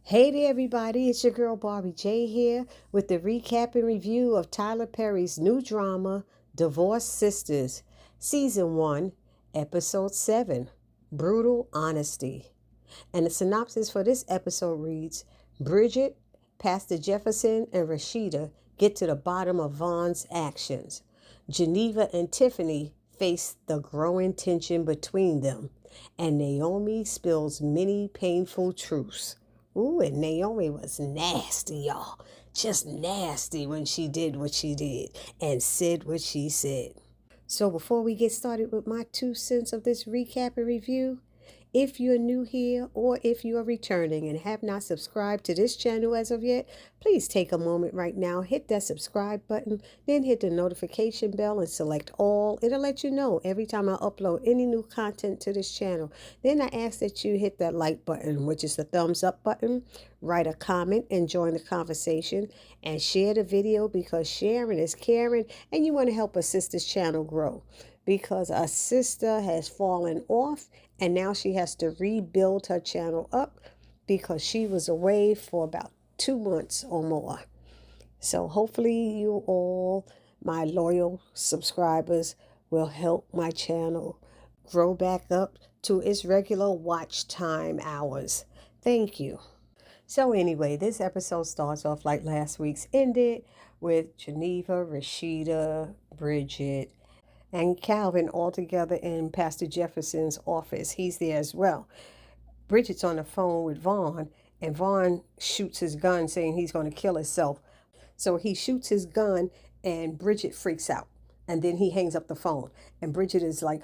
Hey there, everybody. It's your girl Barbie J here with the recap and review of Tyler Perry's new drama, Divorced Sistas, Season 1, Episode 7, Brutal Honesty. And the synopsis for this episode reads, Bridget, Pastor Jefferson, and Rashida get to the bottom of Vaughn's actions. Geneva and Tiffany face the growing tension between them, and Naomi spills many painful truths. Ooh, and Naomi was nasty, y'all. Just nasty when she did what she did and said what she said. So before we get started with my 2 cents of this recap and review, if you're new here or if you are returning and have not subscribed to this channel as of yet, please take a moment right now, hit that subscribe button, then hit the notification bell and select all. It'll let you know every time I upload any new content to this channel. Then I ask that you hit that like button, which is the thumbs up button, write a comment and join the conversation, and share the video because sharing is caring and you want to help a sister's channel grow. Because a sister has fallen off and now she has to rebuild her channel up because she was away for about 2 months or more. So hopefully you all, my loyal subscribers, will help my channel grow back up to its regular watch time hours. Thank you. So anyway, this episode starts off like last week's ended with Geneva, Rashida, Bridget, and Calvin all together in Pastor Jefferson's office. He's there as well. Bridget's on the phone with Vaughn, and Vaughn shoots his gun saying he's going to kill himself. So he shoots his gun, and Bridget freaks out. And then he hangs up the phone. And Bridget is like,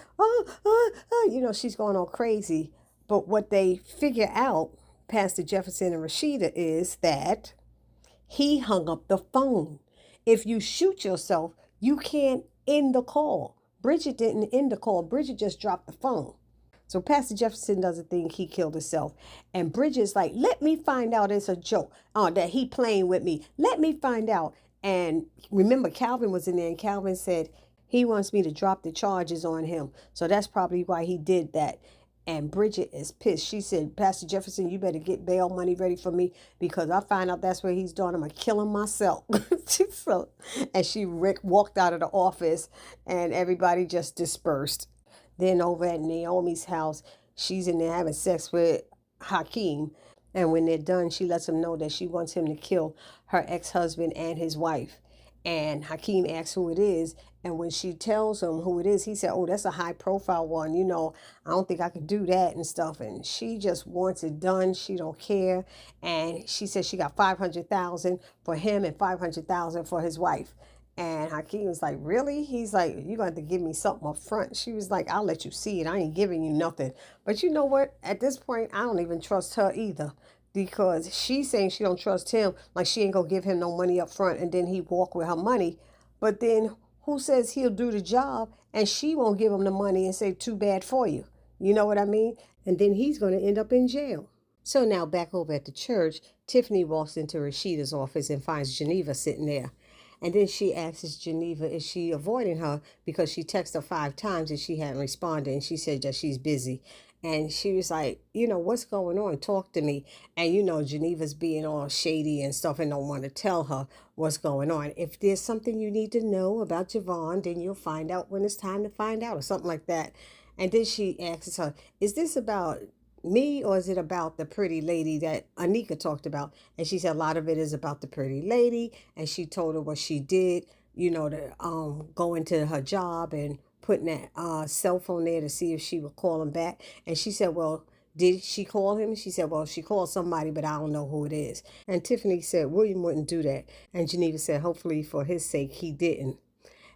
she's going all crazy. But what they figure out, Pastor Jefferson and Rashida, is that he hung up the phone. If you shoot yourself, you can't end the call. Bridget didn't end the call. Bridget just dropped the phone. So Pastor Jefferson doesn't think he killed himself. And Bridget's like, let me find out it's a joke. That he playing with me. Let me find out. And remember, Calvin was in there and Calvin said he wants me to drop the charges on him. So that's probably why he did that. And Bridget is pissed. She said, Pastor Jefferson, you better get bail money ready for me because I find out that's what he's doing. I'm going to kill him myself. And she walked out of the office and everybody just dispersed. Then over at Naomi's house, she's in there having sex with Hakeem. And when they're done, she lets him know that she wants him to kill her ex-husband and his wife. And Hakeem asks who it is. And when she tells him who it is, he said, oh, that's a high profile one. I don't think I could do that and stuff. And she just wants it done. She don't care. And she said she got $500,000 for him and $500,000 for his wife. And Hakeem was like, really? He's like, you're going to have to give me something up front. She was like, I'll let you see it. I ain't giving you nothing. But you know what? At this point, I don't even trust her either. Because she's saying she don't trust him, like she ain't gonna give him no money up front and then he walk with her money. But then who says he'll do the job and she won't give him the money and say too bad for you? You know what I mean? And then he's gonna end up in jail. So now back over at the church, Tiffany walks into Rashida's office and finds Geneva sitting there. And then she asks Geneva, is she avoiding her because she texted her 5 times and she hadn't responded. And she said that she's busy. And she was like, what's going on? Talk to me. And, Geneva's being all shady and stuff and don't want to tell her what's going on. If there's something you need to know about Javon, then you'll find out when it's time to find out or something like that. And then she asks her, is this about me or is it about the pretty lady that Anika talked about? And she said a lot of it is about the pretty lady. And she told her what she did, to go into her job and putting that cell phone there to see if she would call him back. And she said, well, did she call him? She said, well, she called somebody, but I don't know who it is. And Tiffany said, William wouldn't do that. And Geneva said, hopefully for his sake, he didn't.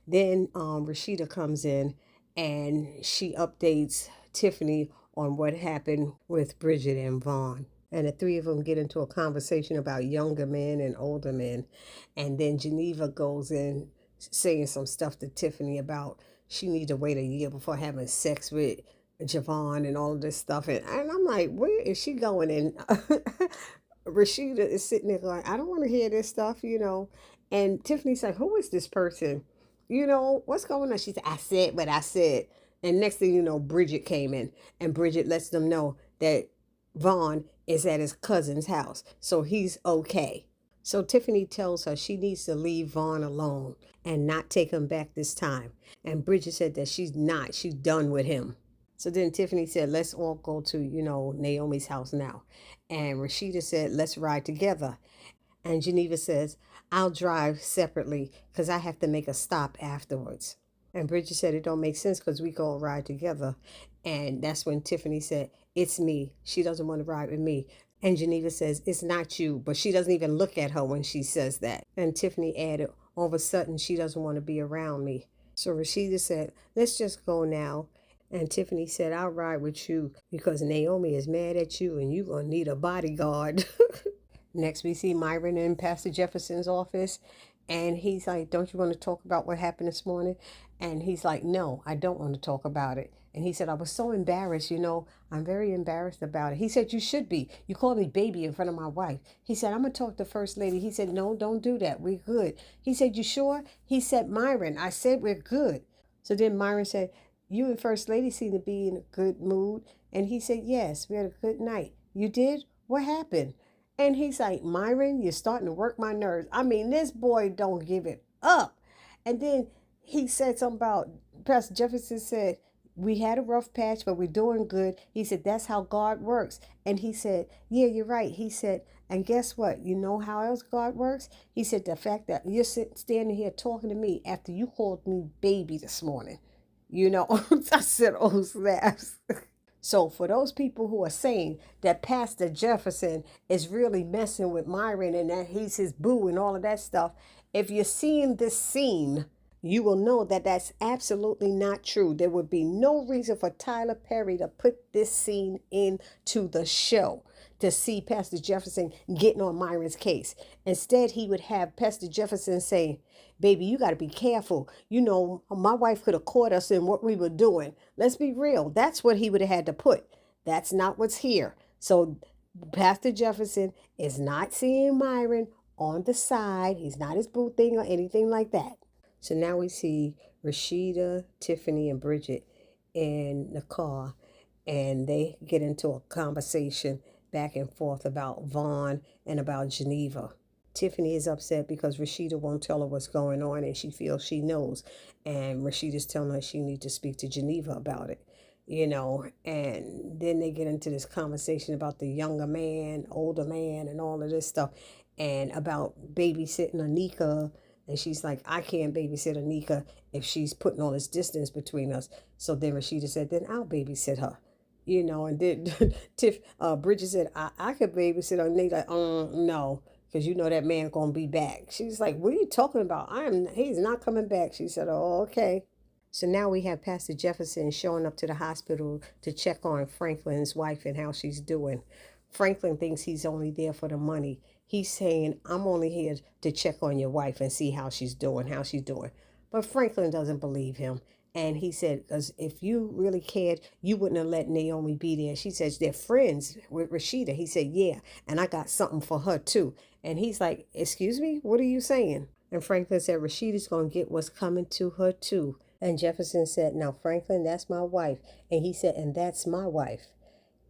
Then Rashida comes in and she updates Tiffany on what happened with Bridget and Vaughn. And the 3 of them get into a conversation about younger men and older men. And then Geneva goes in saying some stuff to Tiffany about she needs to wait a year before having sex with Javon and all of this stuff. And I'm like, where is she going? And Rashida is sitting there going, I don't want to hear this stuff, And Tiffany's like, who is this person? What's going on? She said, I said what I said. And next thing you know, Bridget came in. And Bridget lets them know that Vaughn is at his cousin's house, so he's okay. So Tiffany tells her she needs to leave Vaughn alone and not take him back this time. And Bridget said that she's not. She's done with him. So then Tiffany said, let's all go to, Naomi's house now. And Rashida said, let's ride together. And Geneva says, I'll drive separately because I have to make a stop afterwards. And Bridget said, it don't make sense because we go ride together. And that's when Tiffany said, it's me. She doesn't want to ride with me. And Geneva says, it's not you. But she doesn't even look at her when she says that. And Tiffany added, all of a sudden, she doesn't want to be around me. So Rashida said, let's just go now. And Tiffany said, I'll ride with you because Naomi is mad at you and you're going to need a bodyguard. Next, we see Myron in Pastor Jefferson's office. And he's like, don't you want to talk about what happened this morning? And he's like, no, I don't want to talk about it. And he said, I was so embarrassed, I'm very embarrassed about it. He said, you should be. You called me baby in front of my wife. He said, I'm going to talk to First Lady. He said, no, don't do that. We're good. He said, you sure? He said, Myron, I said we're good. So then Myron said, you and First Lady seem to be in a good mood. And he said, yes, we had a good night. You did? What happened? And he's like, Myron, you're starting to work my nerves. I mean, this boy don't give it up. And then he said something about, Pastor Jefferson said, we had a rough patch, but we're doing good. He said, that's how God works. And he said, yeah, you're right. He said, and guess what? You know how else God works? He said, the fact that you're standing here talking to me after you called me baby this morning. I said, oh, snaps. So for those people who are saying that Pastor Jefferson is really messing with Myron and that he's his boo and all of that stuff, if you're seeing this scene, you will know that that's absolutely not true. There would be no reason for Tyler Perry to put this scene into the show to see Pastor Jefferson getting on Myron's case. Instead, he would have Pastor Jefferson say, baby, you got to be careful. My wife could have caught us in what we were doing. Let's be real. That's what he would have had to put. That's not what's here. So Pastor Jefferson is not seeing Myron on the side. He's not his boo thing or anything like that. So now we see Rashida, Tiffany, and Bridget in the car, and they get into a conversation back and forth about Vaughn and about Geneva. Tiffany is upset because Rashida won't tell her what's going on, and she feels she knows. And Rashida's telling her she needs to speak to Geneva about it, And then they get into this conversation about the younger man, older man, and all of this stuff, and about babysitting Anika. And she's like, I can't babysit Anika if she's putting all this distance between us. So then Rashida said, then I'll babysit her. And then Bridget said, I could babysit her. And they like, no, because that man going to be back. She's like, what are you talking about? He's not coming back. She said, oh, okay. So now we have Pastor Jefferson showing up to the hospital to check on Franklin's wife and how she's doing. Franklin thinks he's only there for the money. He's saying, I'm only here to check on your wife and see how she's doing. But Franklin doesn't believe him. And he said, because if you really cared, you wouldn't have let Naomi be there. She says, they're friends with Rashida. He said, yeah, and I got something for her too. And he's like, excuse me, what are you saying? And Franklin said, Rashida's going to get what's coming to her too. And Jefferson said, now, Franklin, that's my wife. And he said, and that's my wife.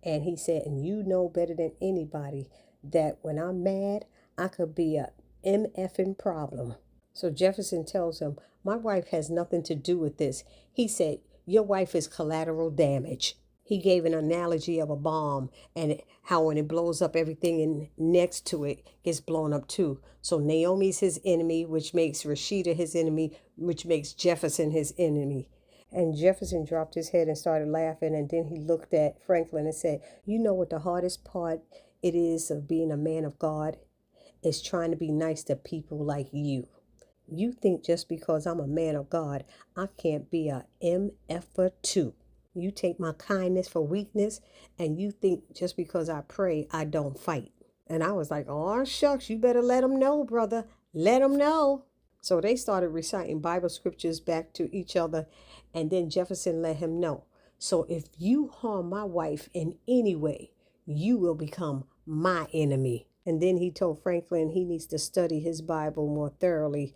And he said, and you know better than anybody that when I'm mad, I could be a MFing problem. So Jefferson tells him, my wife has nothing to do with this. He said, your wife is collateral damage. He gave an analogy of a bomb and how when it blows up, everything next to it gets blown up too. So Naomi's his enemy, which makes Rashida his enemy, which makes Jefferson his enemy. And Jefferson dropped his head and started laughing. And then he looked at Franklin and said, you know what the hardest part it is of being a man of God? Is trying to be nice to people like you. You think just because I'm a man of God, I can't be a MFer too. You take my kindness for weakness, and you think just because I pray, I don't fight. And I was like, oh, shucks, you better let them know, brother. Let them know. So they started reciting Bible scriptures back to each other, and then Jefferson let him know. So if you harm my wife in any way, you will become my enemy. And then he told Franklin he needs to study his Bible more thoroughly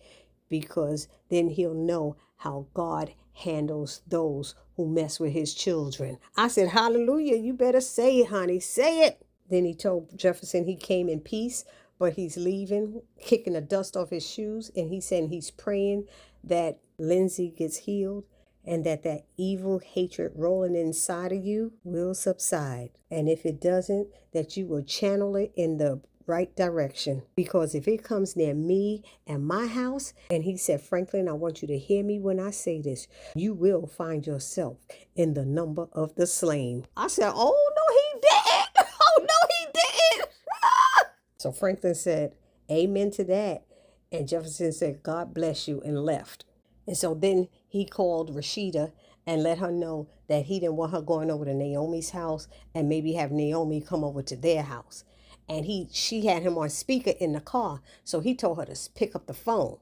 because then he'll know how God handles those who mess with his children. I said, hallelujah, you better say it, honey. Say it. Then he told Jefferson he came in peace, but he's leaving, kicking the dust off his shoes. And he said he's praying that Lindsay gets healed and that evil hatred rolling inside of you will subside. And if it doesn't, that you will channel it in the right direction. Because if it comes near me and my house, and he said, Franklin, I want you to hear me when I say this, you will find yourself in the number of the slain. I said, oh, no, he didn't. Oh, no, he didn't. So Franklin said, amen to that. And Jefferson said, God bless you, and left. And so then he called Rashida and let her know that he didn't want her going over to Naomi's house and maybe have Naomi come over to their house. And she had him on speaker in the car. So he told her to pick up the phone.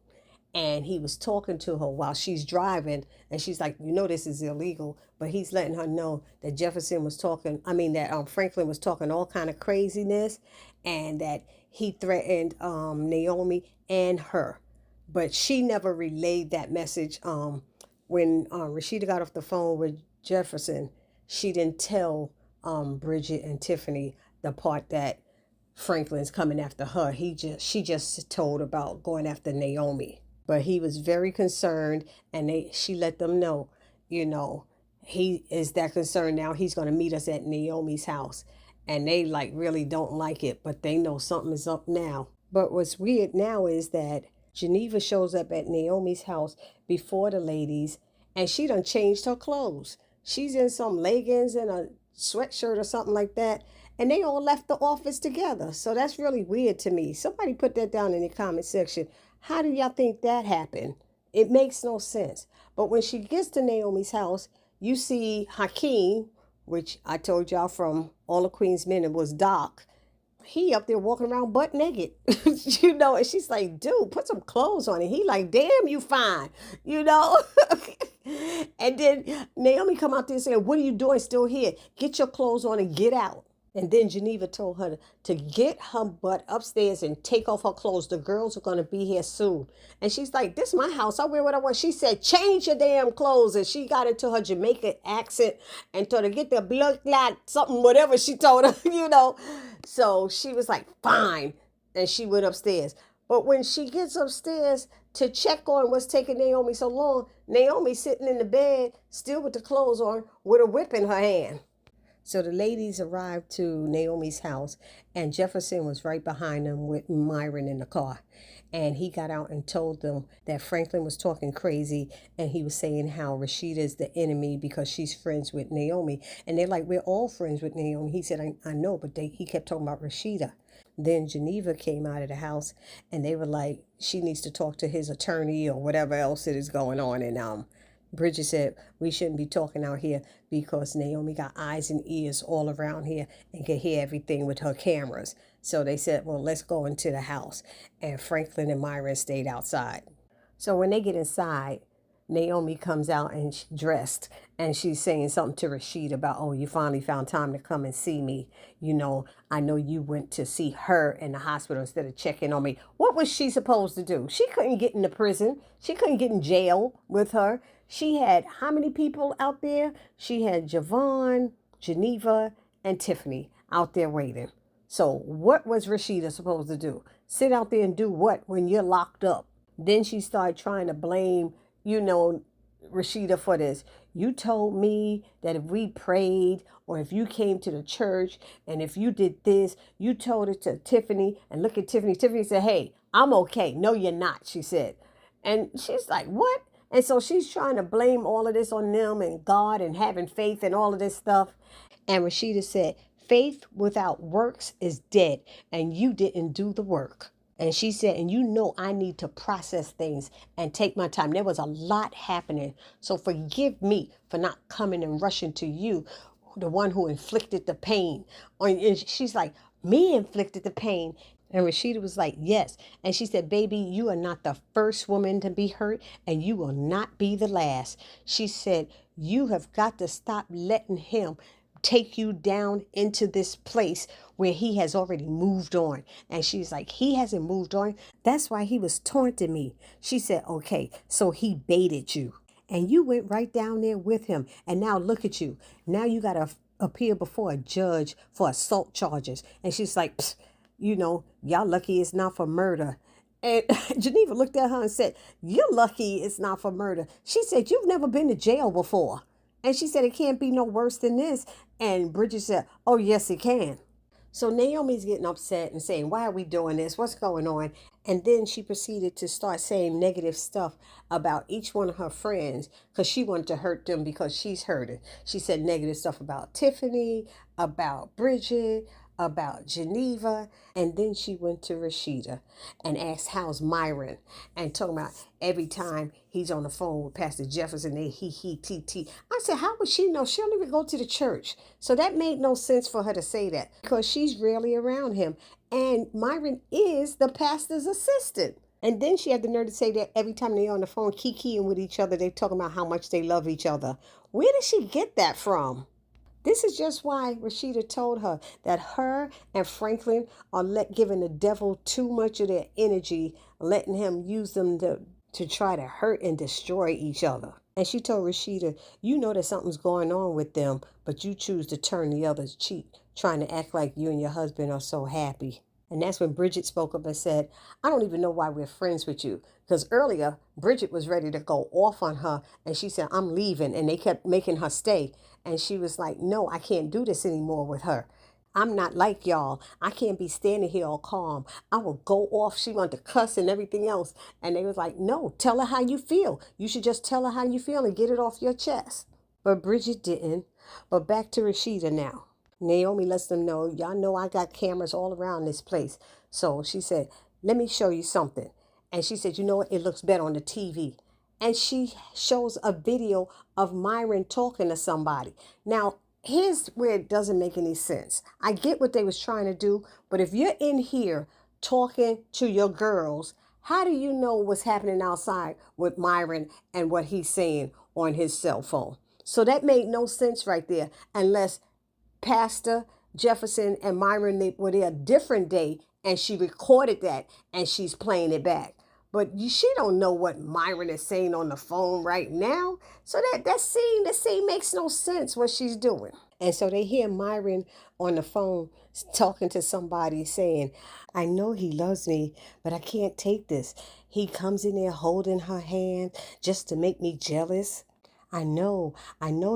And he was talking to her while she's driving. And she's like, you know, this is illegal. But he's letting her know that that Franklin was talking all kind of craziness. And that he threatened Naomi and her. But she never relayed that message. When Rashida got off the phone with Jefferson, she didn't tell Bridget and Tiffany the part that Franklin's coming after her. She just told about going after Naomi. But he was very concerned, and she let them know, he is that concerned now. He's going to meet us at Naomi's house. And they really don't like it, but they know something is up now. But what's weird now is that Geneva shows up at Naomi's house before the ladies, and she done changed her clothes. She's in some leggings and a sweatshirt or something like that. And they all left the office together. So that's really weird to me. Somebody put that down in the comment section. How do y'all think that happened? It makes no sense. But when she gets to Naomi's house, you see Hakeem, which I told y'all from All the Queen's Men, it was Doc. He up there walking around butt naked, and she's like, dude, put some clothes on. And he like, damn, you fine, And then Naomi come out there saying, what are you doing still here? Get your clothes on and get out. And then Geneva told her to get her butt upstairs and take off her clothes. The girls are going to be here soon. And she's like, this is my house. I wear what I want. She said, change your damn clothes. And she got into her Jamaican accent and told her, get the blood clot, something, whatever she told her, So she was like, fine. And she went upstairs. But when she gets upstairs to check on what's taking Naomi so long, Naomi's sitting in the bed, still with the clothes on, with a whip in her hand. So the ladies arrived to Naomi's house, and Jefferson was right behind them with Myron in the car. And he got out and told them that Franklin was talking crazy, and he was saying how Rashida is the enemy because she's friends with Naomi. And they're like, we're all friends with Naomi. He said, I know, but he kept talking about Rashida. Then Geneva came out of the house, and they were like, she needs to talk to his attorney or whatever else it is going on. And Bridget said, we shouldn't be talking out here because Naomi got eyes and ears all around here and can hear everything with her cameras. So they said, well, let's go into the house. And Franklin and Myron stayed outside. So when they get inside, Naomi comes out and she's dressed, and she's saying something to Rashid about, oh, you finally found time to come and see me. I know you went to see her in the hospital instead of checking on me. What was she supposed to do? She couldn't get into prison. She couldn't get in jail with her. She had how many people out there? She had Javon, Geneva, and Tiffany out there waiting. So what was Rashida supposed to do? Sit out there and do what when you're locked up? Then she started trying to blame, Rashida for this. You told me that if we prayed or if you came to the church and if you did this, you told it to Tiffany, and look at Tiffany. Tiffany said, hey, I'm okay. No, you're not, she said. And she's like, what? And so she's trying to blame all of this on them and God and having faith and all of this stuff. And Rashida said, faith without works is dead, and you didn't do the work. And she said, and I need to process things and take my time. There was a lot happening. So forgive me for not coming and rushing to you, the one who inflicted the pain. And she's like, me inflicted the pain? And Rashida was like, yes. And she said, baby, you are not the first woman to be hurt, and you will not be the last. She said, you have got to stop letting him take you down into this place where he has already moved on. And she's like, he hasn't moved on. That's why he was taunting me. She said, okay, so he baited you. And you went right down there with him. And now look at you. Now you got a appear before a judge for assault charges. And she's like, "Psst, y'all lucky it's not for murder." And Geneva looked at her and said, "You're lucky it's not for murder." She said, "You've never been to jail before." And she said, "It can't be no worse than this." And Bridget said, "Oh, yes, it can." So Naomi's getting upset and saying, "Why are we doing this? What's going on?" And then she proceeded to start saying negative stuff about each one of her friends because she wanted to hurt them because she's hurting. She said negative stuff about Tiffany, about Bridget, about Geneva. And then she went to Rashida and asked, "How's Myron?" And talking about every time he's on the phone with Pastor Jefferson, they he. I said, how would she know? She don't even go to the church. So that made no sense for her to say that because she's rarely around him. And Myron is the pastor's assistant. And then she had the nerve to say that every time they're on the phone kikiing with each other, they're talking about how much they love each other. Where did she get that from? This is just why Rashida told her that her and Franklin are giving the devil too much of their energy, letting him use them to try to hurt and destroy each other. And she told Rashida, "You know that something's going on with them, but you choose to turn the other cheek, trying to act like you and your husband are so happy." And that's when Bridget spoke up and said, "I don't even know why we're friends with you." Because earlier, Bridget was ready to go off on her. And she said, "I'm leaving." And they kept making her stay. And she was like, "No, I can't do this anymore with her. I'm not like y'all. I can't be standing here all calm. I will go off." She wanted to cuss and everything else. And they was like, "No, tell her how you feel. You should just tell her how you feel and get it off your chest." But Bridget didn't. But back to Rashida now. Naomi lets them know, "Y'all know I got cameras all around this place." So she said, "Let me show you something." And she said, "You know what? It looks better on the TV." And she shows a video of Myron talking to somebody. Now, here's where it doesn't make any sense. I get what they was trying to do, but if you're in here talking to your girls, how do you know what's happening outside with Myron and what he's saying on his cell phone? So that made no sense right there, unless Pastor Jefferson and Myron, they were there a different day and she recorded that and she's playing it back. But she don't know what Myron is saying on the phone right now. So that scene makes no sense what she's doing. And so they hear Myron on the phone talking to somebody saying, "I know he loves me, but I can't take this. He comes in there holding her hand just to make me jealous. I know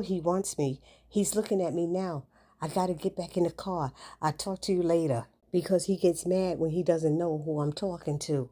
he wants me. He's looking at me now. I got to get back in the car. I'll talk to you later." Because he gets mad when he doesn't know who I'm talking to.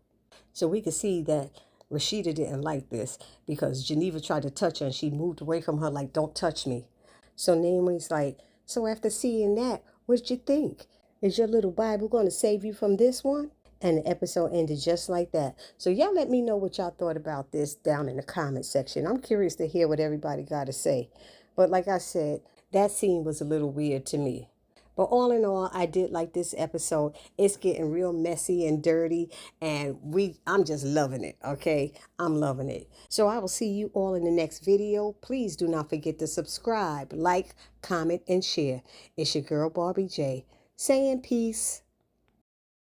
So we could see that Rashida didn't like this because Geneva tried to touch her and she moved away from her like, "Don't touch me." So Naomi's like, "So after seeing that, what'd you think? Is your little Bible going to save you from this one?" And the episode ended just like that. So y'all let me know what y'all thought about this down in the comment section. I'm curious to hear what everybody got to say. But like I said, that scene was a little weird to me. But all in all, I did like this episode. It's getting real messy and dirty, and I'm just loving it, okay? I'm loving it. So I will see you all in the next video. Please do not forget to subscribe, like, comment, and share. It's your girl, Barbie J, saying peace.